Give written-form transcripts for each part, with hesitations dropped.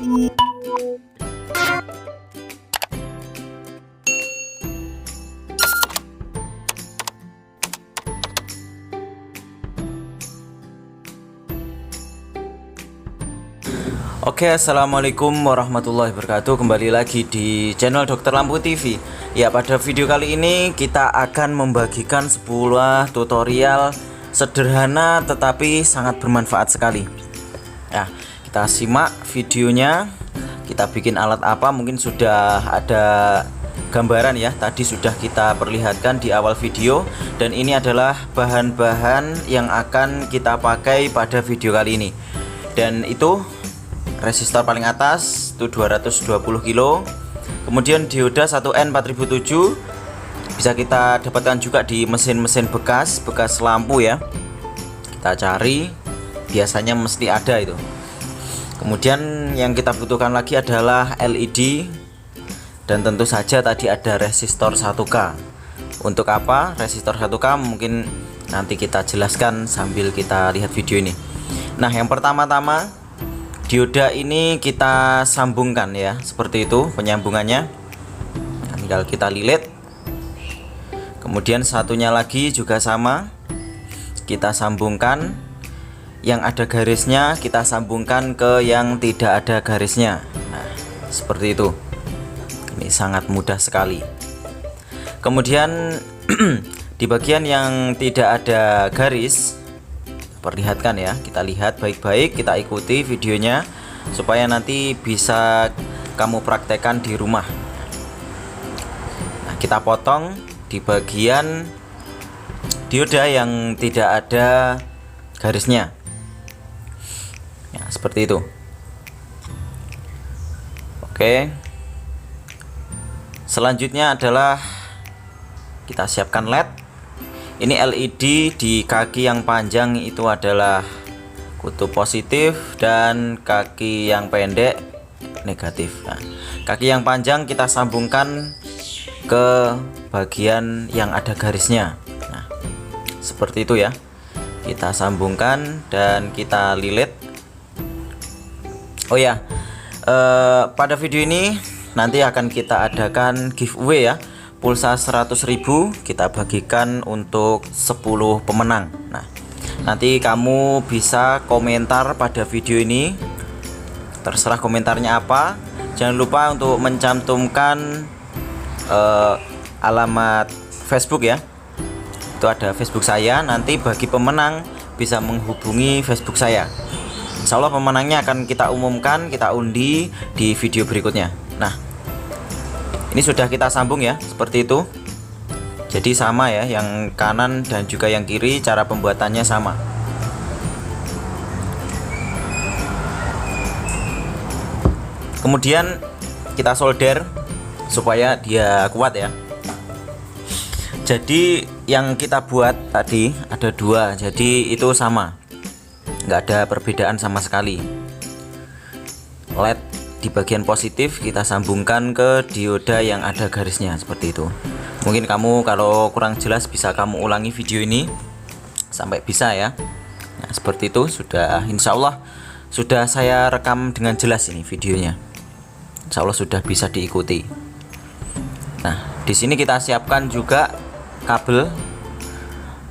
Oke, assalamualaikum warahmatullahi wabarakatuh. Kembali lagi di channel Dokter Lampu TV. Ya, pada video kali ini kita akan membagikan sebuah tutorial sederhana tetapi sangat bermanfaat sekali. Ya, kita simak videonya. Kita bikin alat apa, mungkin sudah ada gambaran ya. Tadi sudah kita perlihatkan di awal video. Dan ini adalah bahan-bahan yang akan kita pakai pada video kali ini. Dan itu resistor paling atas itu 220 kilo, kemudian dioda 1N4007 bisa kita dapatkan juga di mesin-mesin bekas lampu ya. Kita cari, biasanya mesti ada itu. Kemudian yang kita butuhkan lagi adalah LED, dan tentu saja tadi ada resistor 1K. Untuk apa resistor 1K mungkin nanti kita jelaskan sambil kita lihat video ini. Nah, yang pertama-tama dioda ini kita sambungkan ya, seperti itu penyambungannya. Nah, tinggal kita lilit. Kemudian satunya lagi juga sama, kita sambungkan. Yang ada garisnya kita sambungkan ke yang tidak ada garisnya. Nah, seperti itu. Ini sangat mudah sekali. Kemudian di bagian yang tidak ada garis, perlihatkan ya, kita lihat baik-baik, kita ikuti videonya supaya nanti bisa kamu praktekkan di rumah. Nah, kita potong di bagian dioda yang tidak ada garisnya ya, seperti itu. Oke, selanjutnya adalah kita siapkan LED. Ini LED di kaki yang panjang itu adalah kutub positif dan kaki yang pendek negatif. Nah, kaki yang panjang kita sambungkan ke bagian yang ada garisnya. Nah, seperti itu ya. Kita sambungkan dan kita lilit. Oh ya, pada video ini nanti akan kita adakan giveaway ya. Pulsa 100.000 kita bagikan untuk 10 pemenang. Nah, nanti kamu bisa komentar pada video ini, terserah komentarnya apa. Jangan lupa untuk mencantumkan alamat Facebook ya. Itu ada Facebook saya. Nanti bagi pemenang bisa menghubungi Facebook saya. Insya Allah pemenangnya akan kita umumkan, kita undi di video berikutnya. Nah, ini sudah kita sambung ya, seperti itu. Jadi sama ya, yang kanan dan juga yang kiri cara pembuatannya sama. Kemudian kita solder supaya dia kuat ya. Jadi yang kita buat tadi ada dua, jadi itu sama, nggak ada perbedaan sama sekali. LED di bagian positif kita sambungkan ke dioda yang ada garisnya, seperti itu. Mungkin kamu kalau kurang jelas bisa kamu ulangi video ini sampai bisa ya. Nah, seperti itu sudah, insya Allah sudah saya rekam dengan jelas ini videonya. Insya Allah sudah bisa diikuti. Nah, di sini kita siapkan juga kabel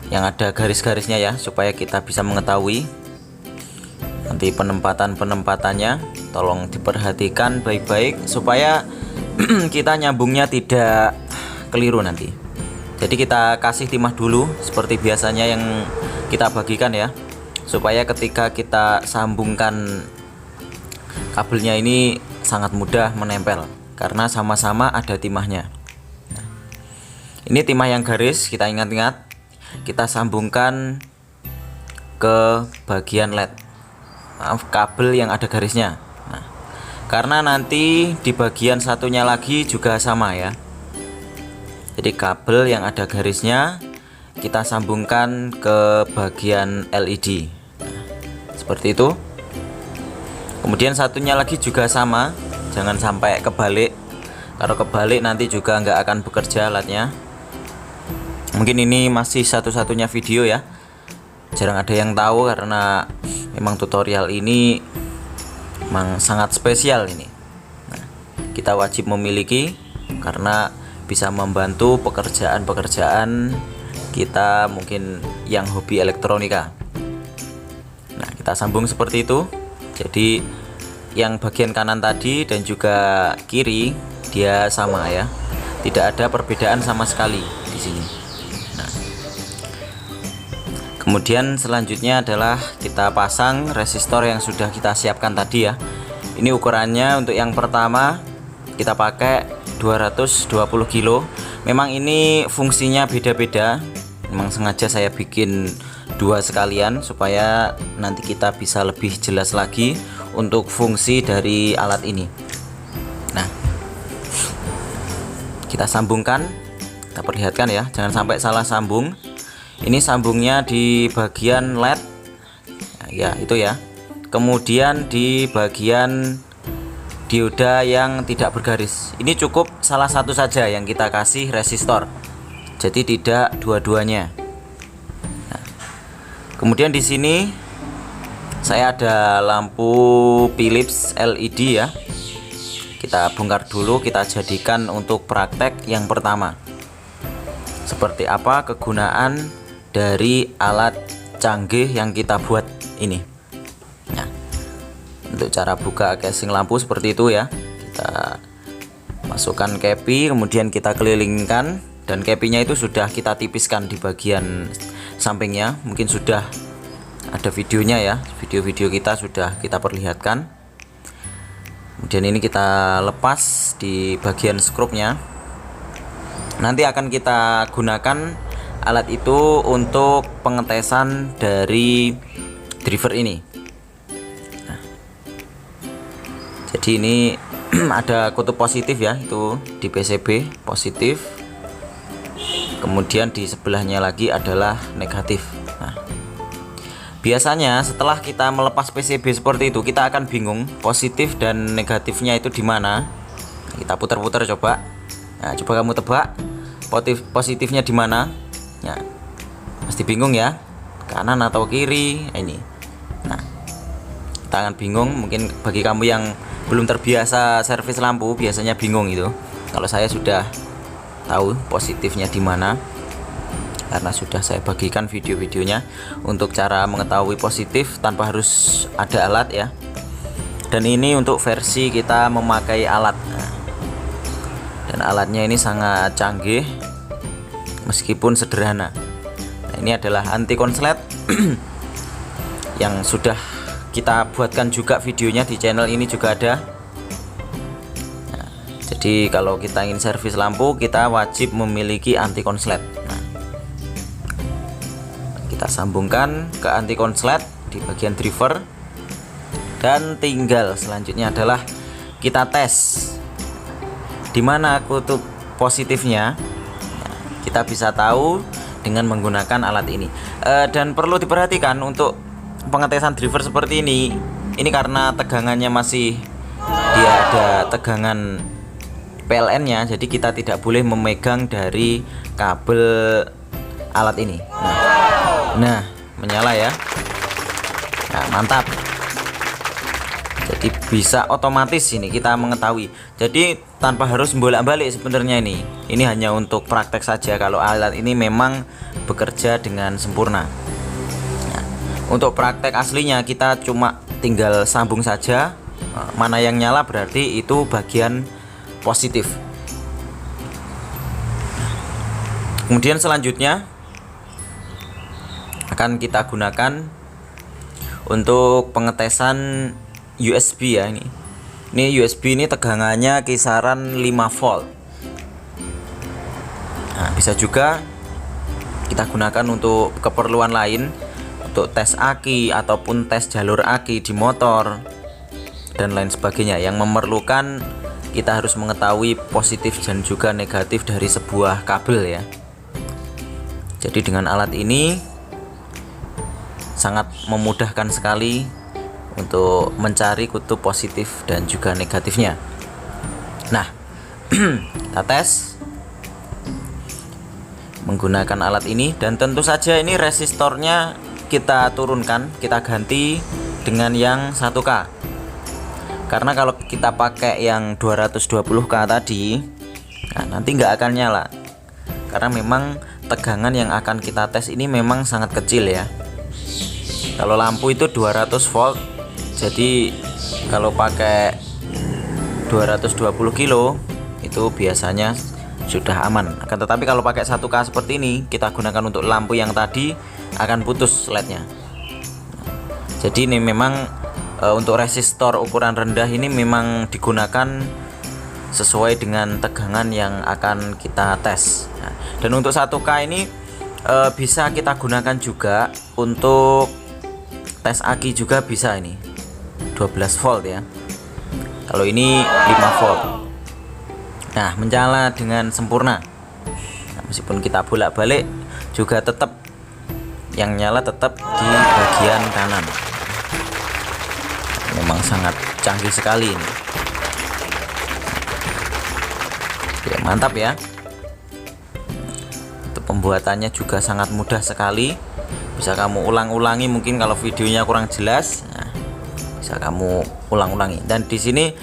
yang ada garis-garisnya ya, supaya kita bisa mengetahui nanti penempatannya. Tolong diperhatikan baik-baik supaya kita nyambungnya tidak keliru nanti. Jadi kita kasih timah dulu seperti biasanya yang kita bagikan ya, supaya ketika kita sambungkan kabelnya ini sangat mudah menempel karena sama-sama ada timahnya. Nah, ini timah yang garis, kita ingat-ingat, kita sambungkan ke bagian LED. Maaf, kabel yang ada garisnya. Nah, karena nanti di bagian satunya lagi juga sama ya. Jadi kabel yang ada garisnya kita sambungkan ke bagian LED. Nah, seperti itu. Kemudian satunya lagi juga sama, jangan sampai kebalik. Kalau kebalik nanti juga nggak akan bekerja alatnya. Mungkin ini masih satu-satunya video ya, jarang ada yang tahu karena memang tutorial ini Memang sangat spesial ini. Nah, kita wajib memiliki karena bisa membantu pekerjaan-pekerjaan kita mungkin yang hobi elektronika. Nah, kita sambung seperti itu. Jadi yang bagian kanan tadi dan juga kiri dia sama ya. Tidak ada perbedaan sama sekali di sini. Nah, kemudian selanjutnya adalah kita pasang resistor yang sudah kita siapkan tadi ya. Ini ukurannya untuk yang pertama kita pakai 220 kilo. Memang ini fungsinya beda-beda. Memang sengaja saya bikin dua sekalian supaya nanti kita bisa lebih jelas lagi untuk fungsi dari alat ini. Nah, kita sambungkan, kita perlihatkan ya, jangan sampai salah sambung. Ini sambungnya di bagian LED, nah, ya itu ya. Kemudian di bagian dioda yang tidak bergaris, ini cukup salah satu saja yang kita kasih resistor, jadi tidak dua-duanya. Nah, kemudian di sini saya ada lampu Philips LED ya. Kita bongkar dulu, kita jadikan untuk praktek yang pertama. Seperti apa kegunaan dari alat canggih yang kita buat ini. Nah, untuk cara buka casing lampu seperti itu ya. Kita masukkan kepi, kemudian kita kelilingkan, dan kepinya itu sudah kita tipiskan di bagian sampingnya. Mungkin sudah ada videonya ya, video-video kita sudah kita perlihatkan. Kemudian ini kita lepas di bagian skrupnya. Nanti akan kita gunakan alat itu untuk pengetesan dari driver ini. Nah, jadi ini ada kutub positif ya, itu di PCB positif. Kemudian di sebelahnya lagi adalah negatif. Nah, biasanya setelah kita melepas PCB seperti itu, kita akan bingung positif dan negatifnya itu di mana. Kita putar-putar coba. Nah, coba kamu tebak positifnya di mana? Ya, pasti bingung ya, kanan atau kiri ini. Nah, kita akan bingung. Mungkin bagi kamu yang belum terbiasa servis lampu, biasanya bingung itu. Kalau saya sudah tahu positifnya di mana, karena sudah saya bagikan video-videonya untuk cara mengetahui positif tanpa harus ada alat ya. Dan ini untuk versi kita memakai alat. Nah, dan alatnya ini sangat canggih meskipun sederhana. Nah, ini adalah anti konslet yang sudah kita buatkan juga videonya di channel ini juga ada. Nah, jadi kalau kita ingin servis lampu, kita wajib memiliki anti konslet. Nah, kita sambungkan ke anti konslet di bagian driver, dan tinggal selanjutnya adalah kita tes di mana kutub positifnya. Nah, kita bisa tahu dengan menggunakan alat ini. Dan perlu diperhatikan untuk pengetesan driver seperti ini karena tegangannya masih dia ada tegangan PLN-nya, jadi kita tidak boleh memegang dari kabel alat ini. Nah, menyala ya. Nah, mantap. Jadi bisa otomatis ini kita mengetahui. Jadi tanpa harus bolak-balik sebenarnya ini. Ini hanya untuk praktek saja kalau alat ini memang bekerja dengan sempurna. Nah, untuk praktek aslinya kita cuma tinggal sambung saja. Mana yang nyala berarti itu bagian positif. Kemudian selanjutnya akan kita gunakan untuk pengetesan USB ya. Ini USB ini tegangannya kisaran 5 volt. Nah, bisa juga kita gunakan untuk keperluan lain, untuk tes aki ataupun tes jalur aki di motor dan lain sebagainya yang memerlukan kita harus mengetahui positif dan juga negatif dari sebuah kabel ya. Jadi dengan alat ini sangat memudahkan sekali untuk mencari kutub positif dan juga negatifnya. Nah, kita tes menggunakan alat ini, dan tentu saja ini resistornya kita turunkan, kita ganti dengan yang 1K. Karena kalau kita pakai yang 220K tadi, nah, nanti nggak akan nyala. Karena memang tegangan yang akan kita tes ini memang sangat kecil ya. Kalau lampu itu 200 volt, jadi kalau pakai 220 kilo itu biasanya sudah aman. Akan tetapi kalau pakai 1K seperti ini, kita gunakan untuk lampu yang tadi, akan putus lednya. Jadi ini memang untuk resistor ukuran rendah ini memang digunakan sesuai dengan tegangan yang akan kita tes. Nah, dan untuk 1K ini bisa kita gunakan juga untuk tes aki juga bisa, ini 12 volt ya. Kalau ini 5 volt. Nah, menyala dengan sempurna. Nah, meskipun kita bolak-balik juga tetap yang nyala tetap di bagian kanan. Memang sangat canggih sekali ini. Oke, mantap ya. Untuk pembuatannya juga sangat mudah sekali. Bisa kamu ulang-ulangi, mungkin kalau videonya kurang jelas, nah, bisa kamu ulang-ulangi. Dan di sini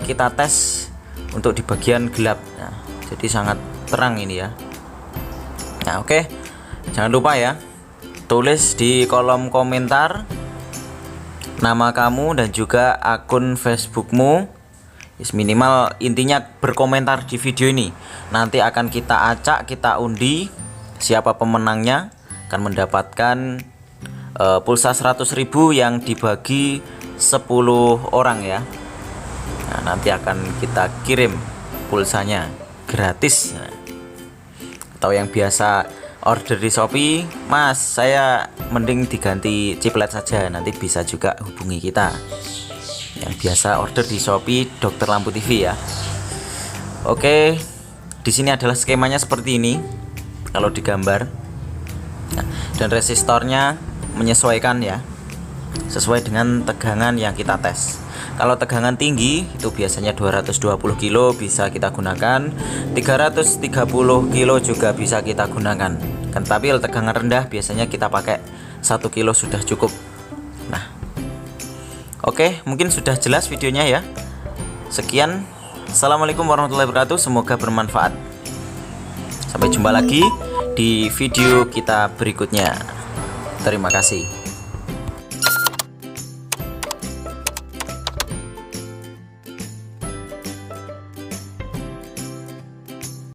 kita tes untuk di bagian gelap. Nah, jadi sangat terang ini ya. Nah, oke. Jangan lupa ya, tulis di kolom komentar nama kamu dan juga akun Facebookmu. Minimal intinya berkomentar di video ini. Nanti akan kita acak, kita undi siapa pemenangnya, akan mendapatkan pulsa 100.000 yang dibagi 10 orang ya. Nah, nanti akan kita kirim pulsanya gratis. Atau yang biasa order di Shopee, Mas, saya mending diganti chiplet saja, nanti bisa juga hubungi kita. Yang biasa order di Shopee Dokter Lampu TV ya. Oke, di sini adalah skemanya seperti ini kalau digambar. Nah, dan resistornya menyesuaikan ya, sesuai dengan tegangan yang kita tes. Kalau tegangan tinggi itu biasanya 220 kilo bisa kita gunakan, 330 kilo juga bisa kita gunakan. Kan tapi kalau tegangan rendah biasanya kita pakai 1 kilo sudah cukup. Nah, oke, mungkin sudah jelas videonya ya. Sekian, assalamualaikum warahmatullahi wabarakatuh, semoga bermanfaat. Sampai jumpa lagi di video kita berikutnya. Terima kasih.